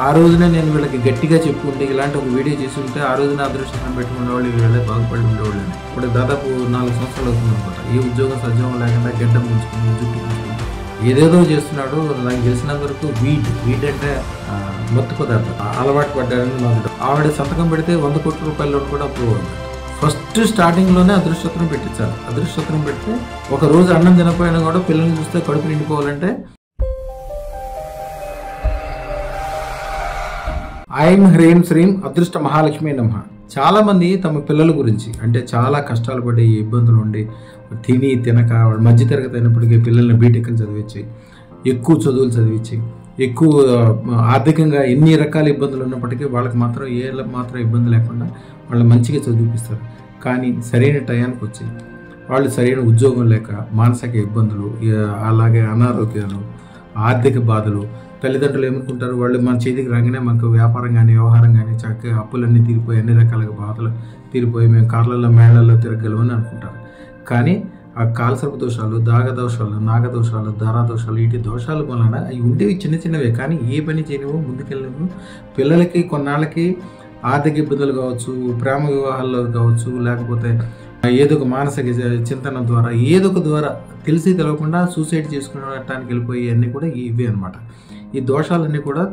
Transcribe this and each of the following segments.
ఆ రోజునే నేను వీళ్ళకి గట్టిగా చెప్పుకుంటే ఇలాంటి ఒక వీడియో చేసి ఉంటే ఆ రోజున అదృష్టం పెట్టుకునే వాళ్ళు వీళ్ళే బాగుపడి ఉండేవాళ్ళు. ఇప్పుడు దాదాపు 4 సంవత్సరాలు అవుతుంది అనమాట. ఏ ఉద్యోగం సద్యోగం లేకుండా గడ్డం పెంచుకుని జుట్టు పెంచుకుని ఏదేదో చేస్తున్నాడు. నాకు తెలిసినంత వరకు వీడ్ అంటే మత్తు పదార్థం అలవాటు పడ్డాడని నాకు. ఆవిడ సంతకం పెడితే 100 కోట్ల రూపాయల కూడా అప్రూవ్ అవుతుంది. ఫస్ట్ స్టార్టింగ్లోనే అదృష్టత్రం పెట్టించాలి. అదృష్టత్రం పెడితే ఒక రోజు అన్నం తినకపోయినా కూడా పిల్లల్ని చూస్తే కడుపు నిండిపోవాలంటే ఐం హ్రీం శ్రీం అదృష్ట మహాలక్ష్మి నమః. చాలా మంది తమ పిల్లల గురించి అంటే చాలా కష్టాలు పడి ఇబ్బందులు ఉండి తిని తినక మధ్యతరగతి అయినప్పటికీ పిల్లల్ని బీటెక్లు చదివించి ఎక్కువ చదువులు చదివించి ఎక్కువ ఆర్థికంగా ఎన్ని రకాల ఇబ్బందులు ఉన్నప్పటికీ వాళ్ళకి మాత్రం మాత్రం ఇబ్బంది లేకుండా వాళ్ళు మంచిగా చదివిపిస్తారు. కానీ సరైన టయానికి వచ్చి వాళ్ళు సరైన ఉద్యోగం లేక మానసిక ఇబ్బందులు, అలాగే అనారోగ్యాలు, ఆర్థిక బాధలు, తల్లిదండ్రులు ఏమనుకుంటారు, వాళ్ళు మన చేతికి రాగానే మాకు వ్యాపారం కానీ వ్యవహారం కానీ చక్కగా అప్పులన్నీ తీరిపోయి అన్ని రకాలుగా బాధలు తీరిపోయి మేము కార్లలో మేళల్లో తిరగలమని అనుకుంటారు. కానీ ఆ కాలసర్ప దోషాలు, దాగదోషాలు, నాగదోషాలు, ధారాదోషాలు, వీటి దోషాల వలన అవి ఉండేవి చిన్న చిన్నవే. కానీ ఏ పని చేయనివో ముందుకెళ్ళినవు. పిల్లలకి కొన్నాళ్ళకి ఆర్థిక ఇబ్బందులు కావచ్చు, ప్రేమ వివాహాల్లో కావచ్చు, లేకపోతే ఏదో ఒక మానసిక చింతన ద్వారా ఏదో ఒక ద్వారా తెలిసి తెలవకుండా సూసైడ్ చేసుకునటానికి వెళ్ళిపోయి అన్నీ కూడా ఇవే అనమాట. ఈ దోషాలన్నీ కూడా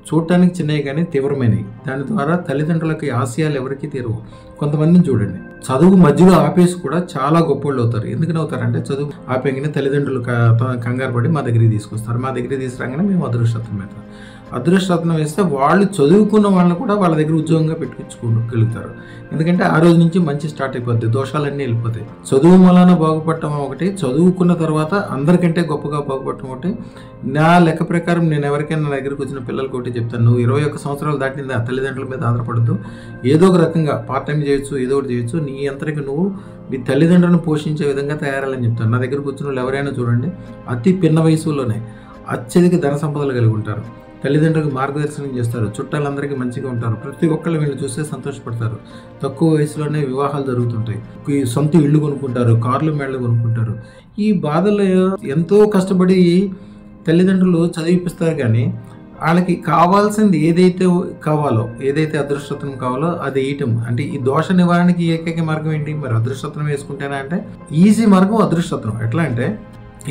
చూడటానికి చిన్నవి కానీ తీవ్రమైనవి. దాని ద్వారా తల్లిదండ్రులకి ఆశయాలు ఎవరికి తీరవు. కొంతమందిని చూడండి, చదువు మధ్యలో ఆపేసి కూడా చాలా గొప్పోళ్ళు అవుతారు. ఎందుకని అవుతారంటే చదువు ఆపేగానే తల్లిదండ్రులు కంగారు పడి మా దగ్గరికి తీసుకొస్తారు. మా దగ్గరికి తీసుకురాగానే మేము అదృష్టత్వం పెడతాం. అదృష్టరత్నం వేస్తే వాళ్ళు చదువుకున్న వాళ్ళని కూడా వాళ్ళ దగ్గర ఉద్యోగంగా పెట్టుకోగలుగుతారు. ఎందుకంటే ఆ రోజు నుంచి మంచి స్టార్ట్ అయిపోద్ది, దోషాలన్నీ వెళ్ళిపోతాయి. చదువు వలన బాగుపడటం ఒకటి, చదువుకున్న తర్వాత అందరికంటే గొప్పగా బాగుపడటం ఒకటి. నా లెక్క ప్రకారం నేను ఎవరికైనా నా దగ్గరికి వచ్చిన పిల్లలకి ఒకటి చెప్తాను, నువ్వు 21 సంవత్సరాలు దాటిందా తల్లిదండ్రుల మీద ఆధారపడద్దు. ఏదో ఒక రకంగా పార్ట్ టైం చేయొచ్చు, ఏదో ఒకటి చేయొచ్చు. నీ అంతరికి నువ్వు మీ తల్లిదండ్రులను పోషించే విధంగా తయారాలని చెప్తాను. నా దగ్గరకు వచ్చిన వాళ్ళు ఎవరైనా చూడండి, అతి పిన్న వయసులోనే అత్యధిక ధన సంపదలు కలిగి ఉంటారు. తల్లిదండ్రులకు మార్గదర్శనం చేస్తారు, చుట్టాలందరికీ మంచిగా ఉంటారు. ప్రతి ఒక్కళ్ళు వీళ్ళు చూస్తే సంతోషపడతారు. తక్కువ వయసులోనే వివాహాలు జరుగుతుంటాయి, సొంత ఇళ్ళు కొనుక్కుంటారు, కార్లు మేళ్ళు కొనుక్కుంటారు. ఈ బాధలు ఎంతో కష్టపడి తల్లిదండ్రులు చదివిపిస్తారు. కానీ వాళ్ళకి కావాల్సింది ఏదైతే కావాలో, ఏదైతే అదృష్టత్వం కావాలో అది వేయటం. అంటే ఈ దోష నివారణకి ఏకైక మార్గం ఏంటి? మరి అదృష్టత్వం వేసుకుంటేనే అంటే ఈజీ మార్గం అదృష్టత్వం. ఎట్లా అంటే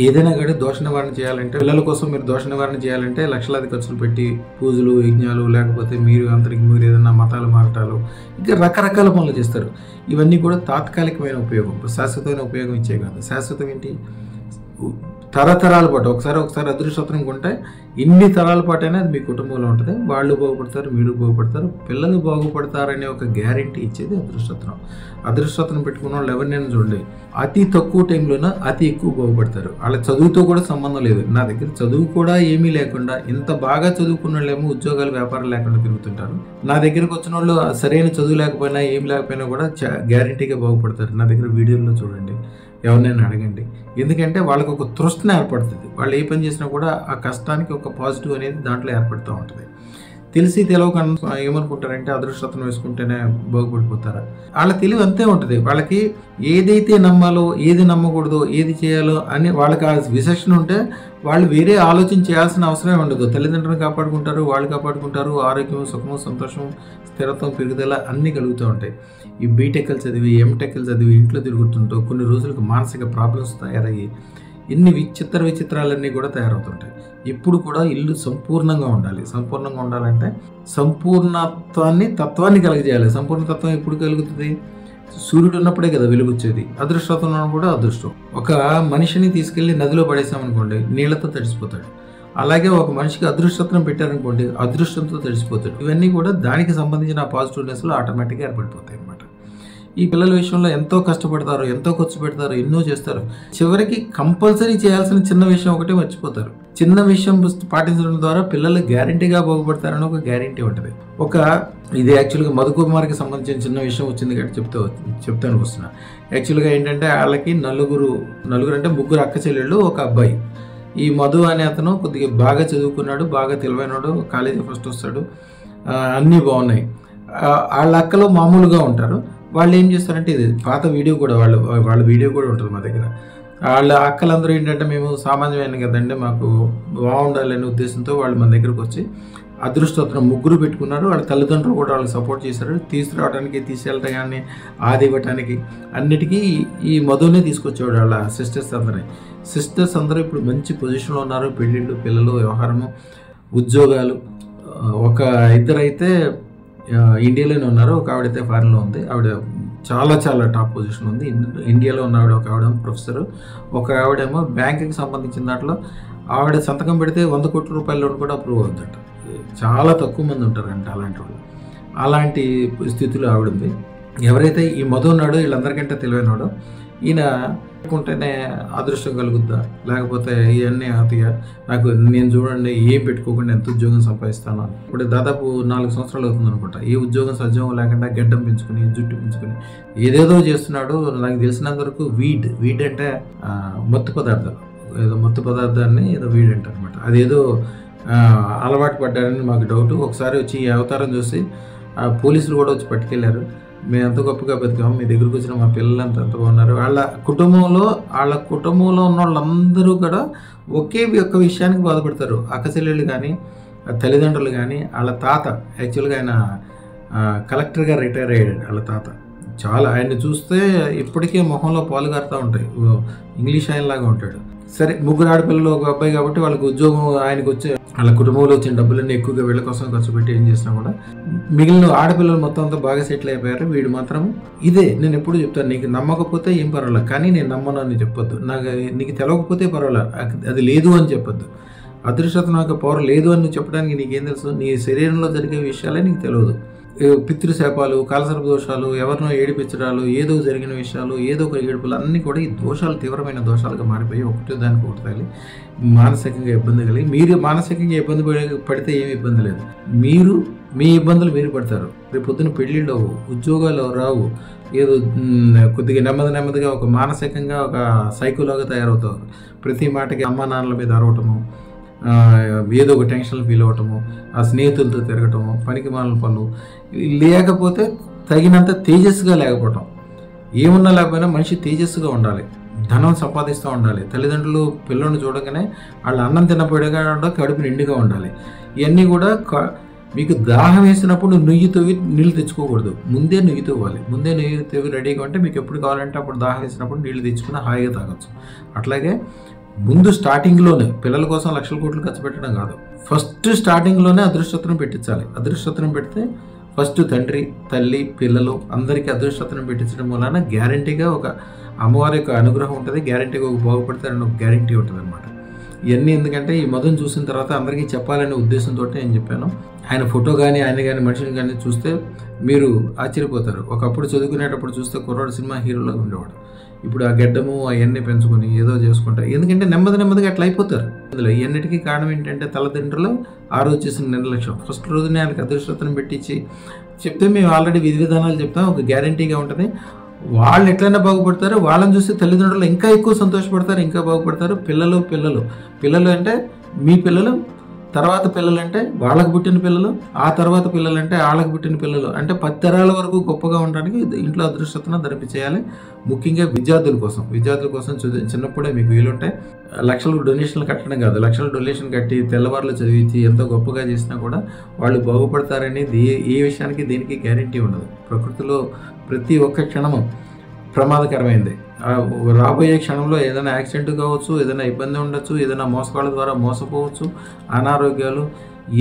ఏదైనా కానీ దోష నివారణ చేయాలంటే, పిల్లల కోసం మీరు దోష నివారణ చేయాలంటే లక్షలాది ఖర్చులు పెట్టి పూజలు, యజ్ఞాలు, లేకపోతే మీరు అందరికి మీరు ఏదైనా మతాలు మారటాలు, ఇంకా రకరకాల పనులు చేస్తారు. ఇవన్నీ కూడా తాత్కాలికమైన ఉపయోగం, శాశ్వతమైన ఉపయోగం ఇచ్చే కాదు. శాశ్వతం ఏంటి? తరతరాల పాటు ఒకసారి అదృష్టత్వం కొంటే ఇన్ని తరాల పాటైనా అది మీ కుటుంబంలో ఉంటుంది. వాళ్ళు బాగుపడతారు, మీరు బాగుపడతారు, పిల్లలు బాగుపడతారనే ఒక గ్యారంటీ ఇచ్చేది అదృష్టత్వం. అదృష్టత్వం పెట్టుకున్న వాళ్ళు ఎవరినైనా చూడండి, అతి తక్కువ టైంలోనే అతి ఎక్కువ బాగుపడతారు. వాళ్ళ చదువుతో కూడా సంబంధం లేదు. నా దగ్గర చదువు కూడా ఏమీ లేకుండా ఇంత బాగా చదువుకున్న వాళ్ళేమో ఉద్యోగాలు, వ్యాపారాలు లేకుండా తిరుగుతుంటారు. నా దగ్గరకు వచ్చిన వాళ్ళు సరైన చదువు లేకపోయినా ఏం లేకపోయినా కూడా గ్యారంటీగా బాగుపడతారు. నా దగ్గర వీడియోల్లో చూడండి, ఎవరినైనా అడగండి. ఎందుకంటే వాళ్ళకి ఒక తృష్ణ ఏర్పడుతుంది. వాళ్ళు ఏ పని చేసినా కూడా ఆ కష్టానికి ఒక పాజిటివ్ అనేది దాంట్లో ఏర్పడుతూ ఉంటుంది. తెలిసి తెలవక ఏమనుకుంటారంటే అదృష్టత్వం వేసుకుంటేనే బాగుపడిపోతారా? వాళ్ళ తెలివి అంతే ఉంటుంది. వాళ్ళకి ఏదైతే నమ్మాలో, ఏది నమ్మకూడదో, ఏది చేయాలో అని వాళ్ళకి ఆ విచక్షణ ఉంటే వాళ్ళు వేరే ఆలోచన చేయాల్సిన అవసరమే ఉండదు. తల్లిదండ్రులను కాపాడుకుంటారు, వాళ్ళు కాపాడుకుంటారు. ఆరోగ్యం, సుఖము, సంతోషం, స్థిరత్వం, పెరుగుదల అన్నీ కలుగుతూ ఉంటాయి. ఈ బీటెక్లు చదివి, ఎంటెక్లు చదివి ఇంట్లో తిరుగుతుంటూ కొన్ని రోజులకు మానసిక ప్రాబ్లమ్స్ తయారయ్యి ఎన్ని విచిత్రాలన్నీ కూడా తయారవుతుంటాయి. ఇప్పుడు కూడా ఇల్లు సంపూర్ణంగా ఉండాలి. సంపూర్ణంగా ఉండాలంటే తత్వాన్ని కలగజేయాలి. సంపూర్ణ తత్వం ఎప్పుడు కలుగుతుంది? సూర్యుడు ఉన్నప్పుడే కదా వెలుగొచ్చేది. అదృష్టం ఉన్నప్పుడు కూడా అదృష్టం. ఒక మనిషిని తీసుకెళ్లి నదిలో పడేసామనుకోండి, నీళ్లతో తడిసిపోతాడు. అలాగే ఒక మనిషికి అదృష్టత్వం పెట్టారనుకోండి, అదృష్టంతో తడిసిపోతాడు. ఇవన్నీ కూడా దానికి సంబంధించిన పాజిటివ్నెస్లో ఆటోమేటిక్గా ఏర్పడిపోతాయి అన్నమాట. ఈ పిల్లల విషయంలో ఎంతో కష్టపడతారు, ఎంతో ఖర్చు పెడతారు, ఎన్నో చేస్తారు. చివరికి కంపల్సరీ చేయాల్సిన చిన్న విషయం ఒకటే మర్చిపోతారు. చిన్న విషయం పాటించడం ద్వారా పిల్లలు గ్యారంటీగా బాగుపడతారని ఒక గ్యారంటీ ఉంటుంది. ఇది యాక్చువల్గా మధుకుమార్కి సంబంధించిన చిన్న విషయం వచ్చింది కాబట్టి చెప్తాను వస్తున్నా. యాక్చువల్గా ఏంటంటే వాళ్ళకి నలుగురు అంటే ముగ్గురు అక్క చెల్లెళ్ళు, ఒక అబ్బాయి. ఈ మధు అనే అతను కొద్దిగా బాగా చదువుకున్నాడు, బాగా తెలివైనడు, కాలేజీ ఫస్ట్ వస్తాడు, అన్నీ బాగున్నాయి. వాళ్ళ అక్కలు మామూలుగా ఉంటారు. వాళ్ళు ఏం చేస్తారంటే, ఇది పాత వీడియో కూడా వాళ్ళ వీడియో కూడా ఉంటుంది మా దగ్గర. వాళ్ళ అక్కలందరూ ఏంటంటే, మేము సామాన్యమైన కదండి, మాకు బాగుండాలనే ఉద్దేశంతో వాళ్ళు మన దగ్గరకు వచ్చి అదృష్టోత్తరం ముగ్గురు పెట్టుకున్నారు. వాళ్ళ తల్లిదండ్రులు కూడా వాళ్ళకి సపోర్ట్ చేశారు. తీసుకురావడానికి, తీసుకెళ్ళటానికి, ఆది ఇవ్వటానికి అన్నిటికీ ఈ మధునే తీసుకొచ్చేవాడు వాళ్ళ సిస్టర్స్ అందరినీ. సిస్టర్స్ అందరూ ఇప్పుడు మంచి పొజిషన్లో ఉన్నారు. పెళ్ళిళ్ళు, పిల్లలు, వ్యవహారము, ఉద్యోగాలు. ఒక ఇద్దరైతే ఇండియాలోనే ఉన్నారు. ఒక ఆవిడైతే ఫారెన్లో ఉంది. ఆవిడ చాలా చాలా టాప్ పొజిషన్ ఉంది. ఇండియాలో ఉన్న ఆవిడ, ఒక ఆవిడ ప్రొఫెసర్, ఒక ఆవిడేమో బ్యాంకుకి సంబంధించిన దాంట్లో ఆవిడ సంతకం పెడితే 100 కోట్ల రూపాయల లోన్ కూడా అప్రూవ్ అవుతుందట. చాలా తక్కువ మంది ఉంటారంట అలాంటి వాళ్ళు. అలాంటి స్థితిలో ఆవిడ ఉంది. ఎవరైతే ఈ మధు ఉన్నాడో వీళ్ళందరికంటే తెలివైనవాడో, ఈయన పెట్టుకుంటేనే అదృష్టం కలుగుద్దా, లేకపోతే ఇవన్నీ అతిగా నాకు నేను చూడండి ఏం పెట్టుకోకుండా ఎంత ఉద్యోగం సంపాదిస్తాను. ఇప్పుడు దాదాపు 4 సంవత్సరాలు అవుతుంది అనుకుంటా. ఏ ఉద్యోగం సద్యోగం లేకుండా గడ్డం పెంచుకుని, జుట్టు పెంచుకుని ఏదేదో చేస్తున్నాడు. నాకు తెలిసినంత వరకు వీడ్ అంటే మత్తు పదార్థాలు, ఏదో మత్తు పదార్థాన్ని ఏదో వీడ్ అంటారు అనమాట. అదేదో అలవాటు పడ్డారని మాకు డౌట్. ఒకసారి వచ్చి ఈ అవతారం చూసి పోలీసులు కూడా వచ్చి పట్టుకెళ్ళారు. మేము ఎంత గొప్పగా బతికాము, మీ దగ్గరకు వచ్చిన మా పిల్లలంతా ఎంత బాగున్నారు. వాళ్ళ కుటుంబంలో ఉన్న వాళ్ళందరూ కూడా ఒకే ఒక్క విషయానికి బాధపడతారు. అక్కచెల్లెళ్ళు కానీ, తల్లిదండ్రులు కానీ, వాళ్ళ తాత యాక్చువల్గా ఆయన కలెక్టర్గా రిటైర్ అయ్యాడు. వాళ్ళ తాత చాలా, ఆయన్ని చూస్తే ఇప్పటికే మొహంలో పాలు గారుతూ ఉంటాయి. ఇంగ్లీష్ ఆయనలాగా ఉంటాడు. సరే, 3 ఆడపిల్లలు, ఒక అబ్బాయి కాబట్టి వాళ్ళకి ఉద్యోగం, ఆయనకు వచ్చే వాళ్ళ కుటుంబంలో వచ్చిన డబ్బులన్నీ ఎక్కువగా వీళ్ళ కోసం ఖర్చు పెట్టి ఏం చేసినా కూడా మిగిలిన ఆడపిల్లలు మొత్తం అంతా బాగా సెటిల్ అయిపోయారు. వీడు మాత్రం ఇదే నేను ఎప్పుడు చెప్తాను, నీకు నమ్మకపోతే ఏం పర్వాలేదు, కానీ నేను నమ్మను అని చెప్పొద్దు. నీకు తెలవకపోతే పర్వాలేదు, అది లేదు అని చెప్పొద్దు. అదృష్టం యొక్క పవర్ లేదు అని చెప్పడానికి నీకేం తెలుసు? నీ శరీరంలో జరిగే విషయాలే నీకు తెలియదు. పితృశాపాలు, కాలసర్ప దోషాలు, ఎవరినో ఏడిపించడాలు, ఏదో జరిగిన విషయాలు, ఏదో ఒక ఏడుపులు అన్నీ కూడా ఈ దోషాలు తీవ్రమైన దోషాలుగా మారిపోయి ఒకటి దానికి ఒకటి తగిలి మానసికంగా ఇబ్బంది కలిగి, మీరు మానసికంగా ఇబ్బంది పడితే ఏమి ఇబ్బంది లేదు. మీరు మీ ఇబ్బందులు మీరు పడతారు. రేపు పొద్దున పెళ్ళిళ్ళు అవ్వు, ఉద్యోగాలు రావు, ఏదో కొద్దిగా నెమ్మదిగా ఒక మానసికంగా ఒక సైకోలాగా తయారవుతారు. ప్రతి మాటకి అమ్మా నాన్నల మీద అరవటము, ఏదో ఒక టెన్షన్ ఫీల్ అవ్వటము, ఆ స్నేహితులతో తిరగటము, పనికి మాలిన పనులు, లేకపోతే తగినంత తేజస్సుగా లేకపోవటం. ఏమున్నా లేకపోయినా మనిషి తేజస్సుగా ఉండాలి, ధనం సంపాదిస్తూ ఉండాలి. తల్లిదండ్రులు పిల్లల్ని చూడగానే వాళ్ళు అన్నం తినపోయేగా ఉండాలి, కడుపు నిండుగా ఉండాలి. ఇవన్నీ కూడా మీకు దాహం వేసినప్పుడు నుయ్యి తవ్వి నీళ్ళు తెచ్చుకోకూడదు, ముందే నుయ్యి తవ్వాలి. ముందే నుయ్యి తవ్వి రెడీగా ఉంటే మీకు ఎప్పుడు కావాలంటే అప్పుడు దాహం వేసినప్పుడు నీళ్ళు తెచ్చుకుని హాయిగా తాగొచ్చు. అట్లాగే ముందు స్టార్టింగ్లోనే పిల్లల కోసం లక్షల కోట్లు ఖర్చు పెట్టడం కాదు, ఫస్ట్ స్టార్టింగ్లోనే అదృష్టత్రం పెట్టించాలి. అదృష్టత్రం పెడితే ఫస్ట్ తండ్రి, తల్లి, పిల్లలు అందరికీ అదృష్టత్రం పెట్టించడం వలన గ్యారంటీగా ఒక అమ్మవారి యొక్క అనుగ్రహం ఉంటుంది, గ్యారంటీగా ఒక బాగుపడతారని ఒక గ్యారంటీ ఉంటుంది అనమాట. ఇవన్నీ ఎందుకంటే ఈ మధుని చూసిన తర్వాత అందరికీ చెప్పాలనే ఉద్దేశంతో నేను చెప్పాను. ఆయన ఫోటో కానీ, ఆయన కానీ, మనిషిని కానీ చూస్తే మీరు ఆశ్చర్యపోతారు. ఒకప్పుడు చదువుకునేటప్పుడు చూస్తే కుర్రాడు సినిమా హీరోలాగా ఉండేవాడు. ఇప్పుడు ఆ గడ్డము అవన్నీ పెంచుకొని ఏదో చేసుకుంటారు. ఎందుకంటే నెమ్మదిగా అట్లా అయిపోతారు. అందులో ఇవన్నిటికీ కారణం ఏంటంటే తల్లిదండ్రులు ఆ రోజు చేసిన నిర్లక్ష్యం. ఫస్ట్ రోజునే ఆయనకి అదృష్టతను పెట్టించి చెప్తే మేము ఆల్రెడీ విధి విధానాలు చెప్తాం, ఒక గ్యారంటీగా ఉంటుంది. వాళ్ళు ఎట్లయినా బాగుపడతారు, వాళ్ళని చూసి తల్లిదండ్రులు ఇంకా ఎక్కువ సంతోషపడతారు, ఇంకా బాగుపడతారు. పిల్లలు అంటే మీ పిల్లలు, తర్వాత పిల్లలు అంటే వాళ్ళకు పుట్టిన పిల్లలు, ఆ తర్వాత పిల్లలు అంటే వాళ్ళకి పుట్టిన పిల్లలు, అంటే 10 తరాల వరకు గొప్పగా ఉండడానికి ఇంట్లో అదృష్టతను ధరిపించేయాలి. ముఖ్యంగా విద్యార్థుల కోసం చిన్నప్పుడే మీకు వీలుంటే లక్షల డొనేషన్లు కట్టడం కాదు, లక్షల డొనేషన్ కట్టి తెల్లవారులు చదివించి ఎంతో గొప్పగా చేసినా కూడా వాళ్ళు బాగుపడతారనేది ఏ విషయానికి దేనికి గ్యారంటీ ఉండదు. ప్రకృతిలో ప్రతి ఒక్క క్షణము ప్రమాదకరమైంది. రాబోయే క్షణంలో ఏదైనా యాక్సిడెంట్ కావచ్చు, ఏదైనా ఇబ్బంది ఉండొచ్చు, ఏదైనా మోసగాళ్ళ ద్వారా మోసపోవచ్చు, అనారోగ్యాలు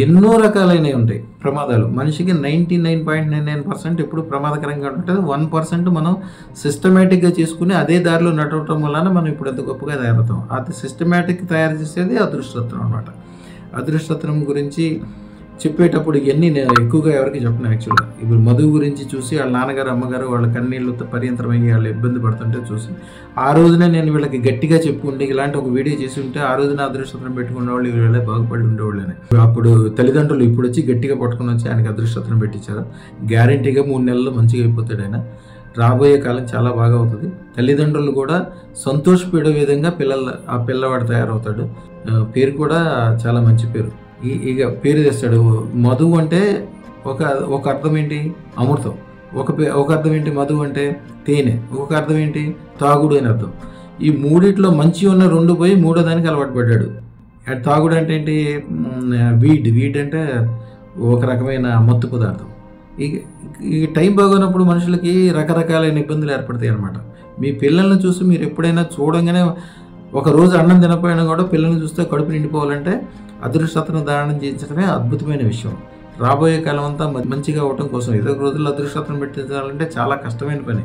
ఎన్నో రకాలైనవి ఉంటాయి. ప్రమాదాలు మనిషికి 99.99% ఎప్పుడు ప్రమాదకరంగా ఉంటుంది. 1% మనం సిస్టమేటిక్గా చేసుకుని అదే దారిలో నడవటం వలన మనం ఇప్పుడు ఎంత గొప్పగా తయారవుతాం. అది సిస్టమేటిక్ తయారు చేసేది అదృష్టత్వం అనమాట. అదృష్టత్వం గురించి చెప్పేటప్పుడు ఇవన్నీ నేను ఎక్కువగా ఎవరికి చెప్పను. యాక్చువల్గా ఇప్పుడు మధు గురించి చూసి వాళ్ళ నాన్నగారు, అమ్మగారు వాళ్ళ కన్నీళ్ళతో పర్యంతరమయ్యి వాళ్ళు ఇబ్బంది పడుతుంటే చూసి ఆ రోజునే నేను వీళ్ళకి గట్టిగా చెప్పుకుంటే ఇలాంటి ఒక వీడియో చేసి ఉంటే ఆ రోజున అదృష్టత్వం పెట్టుకునే వాళ్ళు వీళ్ళే బాగుపడి ఉండేవాళ్ళని. అప్పుడు తల్లిదండ్రులు ఇప్పుడు వచ్చి గట్టిగా పట్టుకుని వచ్చి ఆయనకి అదృష్టత్వం పెట్టించారు. గ్యారంటీగా 3 నెలల్లో మంచిగా అయిపోతాడు ఆయన. రాబోయే కాలం చాలా బాగా అవుతుంది. తల్లిదండ్రులు కూడా సంతోషపడే విధంగా ఆ పిల్లవాడు తయారవుతాడు. పేరు కూడా చాలా మంచి పేరు. ఇక పేరు తెస్తాడు. మధు అంటే ఒక అర్థం ఏంటి? అమృతం. ఒక అర్థం ఏంటి? మధు అంటే తేనె. ఒక అర్థం ఏంటి? తాగుడు అని అర్థం. ఈ మూడిట్లో మంచి ఉన్న 2 పోయి 3వ దానికి అలవాటు పడ్డాడు. తాగుడు అంటే ఏంటి? వీడ్ అంటే ఒక రకమైన మత్తు పదార్థం. ఈ టైం బాగోనప్పుడు మనుషులకి రకరకాలైన ఇబ్బందులు ఏర్పడతాయి అన్నమాట. మీ పిల్లల్ని చూసి మీరు ఎప్పుడైనా చూడంగానే ఒకరోజు అన్నం తినకపోయినా కూడా పిల్లల్ని చూస్తే కడుపు నిండిపోవాలంటే అదృష్టతను దానం చేయించడమే అద్భుతమైన విషయం. రాబోయే కాలం అంతా మంచిగా అవ్వటం కోసం ఏదో ఒక రోజుల్లో అదృష్టతను పెట్టించాలంటే చాలా కష్టమైన పని.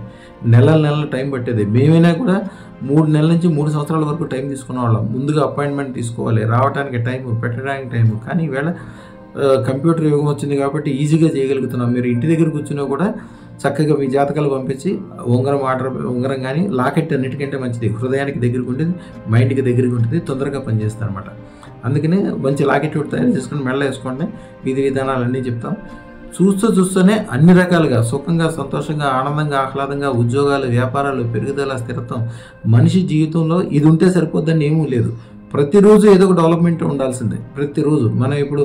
నెలల టైం పట్టేది. మేమైనా కూడా 3 నెలల నుంచి 3 సంవత్సరాల వరకు టైం తీసుకునే వాళ్ళం. ముందుగా అపాయింట్మెంట్ తీసుకోవాలి, రావడానికి టైం, పెట్టడానికి టైం. కానీ ఈవేళ కంప్యూటర్ యుగం వచ్చింది కాబట్టి ఈజీగా చేయగలుగుతున్నాం. మీరు ఇంటి దగ్గర కూర్చున్నా కూడా చక్కగా మీ జాతకాలు పంపించి ఉంగరం కానీ లాకెట్ అన్నిటికంటే మంచిది. హృదయానికి దగ్గరకు ఉంటుంది, మైండ్కి దగ్గరకు ఉంటుంది, తొందరగా పనిచేస్తుంది అనమాట. అందుకని మంచి లాకెట్ తయారు చేసుకుని మెళ్ళ వేసుకోండి. విధి విధానాలన్నీ చెప్తాం. చూస్తూనే అన్ని రకాలుగా సుఖంగా, సంతోషంగా, ఆనందంగా, ఆహ్లాదంగా ఉద్యోగాలు, వ్యాపారాలు, పెరుగుదల, స్థిరత్వం. మనిషి జీవితంలో ఇది ఉంటే సరిపోద్దని ఏమీ లేదు. ప్రతిరోజు ఏదో ఒక డెవలప్మెంట్ ఉండాల్సిందే. ప్రతిరోజు మనం ఇప్పుడు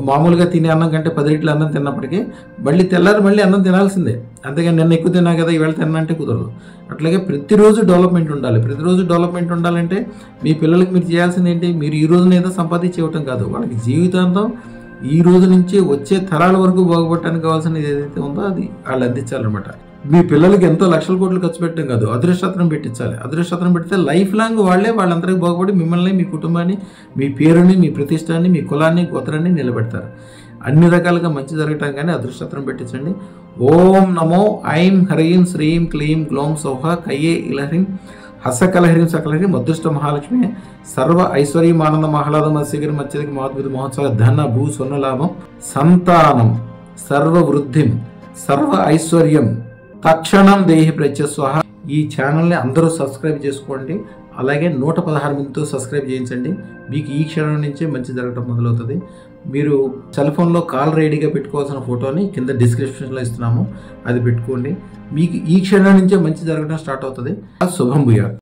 మామూలుగా తినే అన్నం కంటే 10 రెట్లు అన్నం తిన్నప్పటికీ మళ్ళీ తెల్లారి మళ్ళీ అన్నం తినాల్సిందే. అంతేగాని నిన్న ఎక్కువ తిన్నా కదా ఈవేళ తిన్నంటే కుదరదు. అట్లాగే ప్రతిరోజు డెవలప్మెంట్ ఉండాలి. ప్రతిరోజు డెవలప్మెంట్ ఉండాలంటే మీ పిల్లలకి మీరు చేయాల్సింది ఏంటి? మీరు ఈ రోజున ఏదో సంపాదించి ఇవ్వటం కాదు, వాళ్ళకి జీవితాంతం ఈ రోజు నుంచి వచ్చే తరాల వరకు బాగుపడటానికి కావాల్సినది ఏదైతే ఉందో అది వాళ్ళు అందించాలన్నమాట. మీ పిల్లలకి ఎంతో లక్షల కోట్లు ఖర్చు పెట్టడం కాదు, అదృష్టతనం పెట్టించాలి. అదృష్టతనం పెడితే లైఫ్ లాంగ్ వాళ్ళందరికీ బాగుపడి మిమ్మల్ని, మీ కుటుంబాన్ని, మీ పేరుని, మీ ప్రతిష్టాన్ని, మీ కులాన్ని, గోత్రాన్ని నిలబెడతారు. అన్ని రకాలుగా మంచి జరగటం కానీ అదృష్టతనం పెట్టించండి. ఓం నమో ఐం హ్రీం శ్రీం క్లీం గ్లౌం సౌహ కయ్యే ఇలహ్రీం హసకలహ్రీం సకలహ్రీం అదృష్ట మహాలక్ష్మి సర్వ ఐశ్వర్యం ఆనంద ఆహ్లాదం మత్స్యగిరి మత్స్యకి మహద్భుత మహోత్సవ ధన భూ స్వర్ణ లాభం సంతానం సర్వ వృద్ధిం సర్వ ఐశ్వర్యం తక్షణం దేహి ప్రత్యస్వహ. ఈ ఛానల్ని అందరూ సబ్స్క్రైబ్ చేసుకోండి. అలాగే 116 మందితో సబ్స్క్రైబ్ చేయించండి. మీకు ఈ క్షణం నుంచే మంచి జరగటం మొదలవుతుంది. మీరు సెల్ ఫోన్లో కాల్ రెడీగా పెట్టుకోవాల్సిన ఫోటోని కింద డిస్క్రిప్షన్లో ఇస్తున్నాము, అది పెట్టుకోండి. మీకు ఈ క్షణం నుంచే మంచి జరగడం స్టార్ట్ అవుతుంది. శుభం భూయాత్.